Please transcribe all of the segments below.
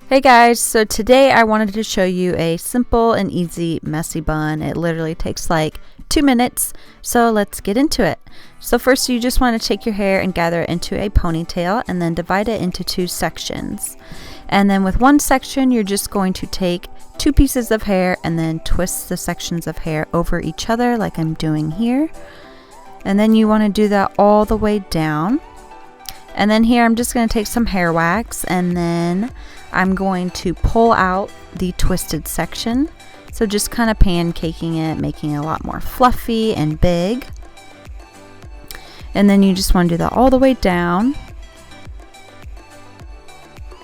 Hey guys, so today I wanted to show you a simple and easy messy bun. It literally takes like 2 minutes, so let's get into it. So first you just want to take your hair and gather it into a ponytail and then divide it into 2 sections. And then with one section you're just going to take 2 pieces of hair and then twist the sections of hair over each other like I'm doing here. And then you want to do that all the way down. And then here I'm just going to take some hair wax and then I'm going to pull out the twisted section. So just kind of pancaking it, making it a lot more fluffy and big. And then you just want to do that all the way down.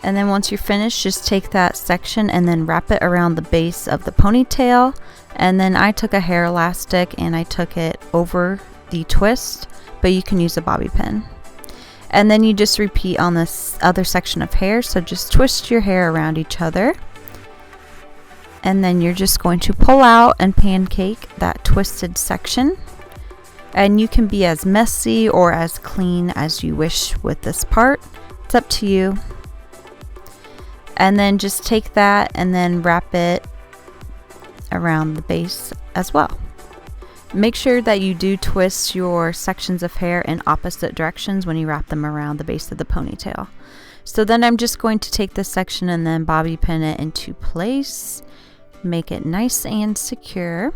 And then once you're finished, just take that section and then wrap it around the base of the ponytail. And then I took a hair elastic and I took it over the twist, but you can use a bobby pin. And then you just repeat on this other section of hair. So just twist your hair around each other. And then you're just going to pull out and pancake that twisted section. And you can be as messy or as clean as you wish with this part. It's up to you. And then just take that and then wrap it around the base as well. Make sure that you do twist your sections of hair in opposite directions when you wrap them around the base of the ponytail. So then I'm just going to take this section and then bobby pin it into place. Make it nice and secure.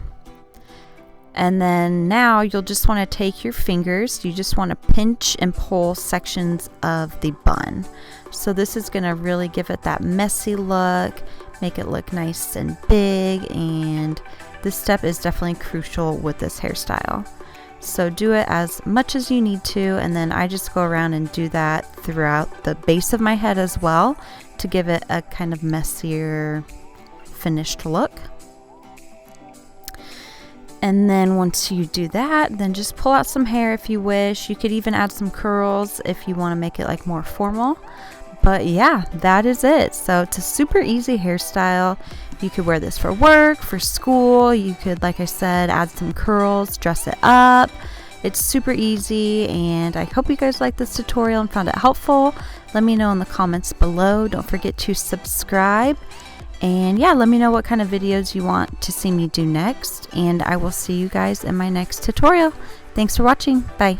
And then now you'll just want to take your fingers, you just want to pinch and pull sections of the bun. So this is going to really give it that messy look, make it look nice and big, and this step is definitely crucial with this hairstyle. So do it as much as you need to, and then I just go around and do that throughout the base of my head as well to give it a kind of messier finished look. And then once you do that, then just pull out some hair if you wish. You could even add some curls if you want to make it like more formal. But yeah, that is it. So it's a super easy hairstyle. You could wear this for work, for school. You could, like I said, add some curls, dress it up. It's super easy, and I hope you guys liked this tutorial and found it helpful. Let me know in the comments below. Don't forget to subscribe. And yeah, let me know what kind of videos you want to see me do next. And I will see you guys in my next tutorial. Thanks for watching. Bye.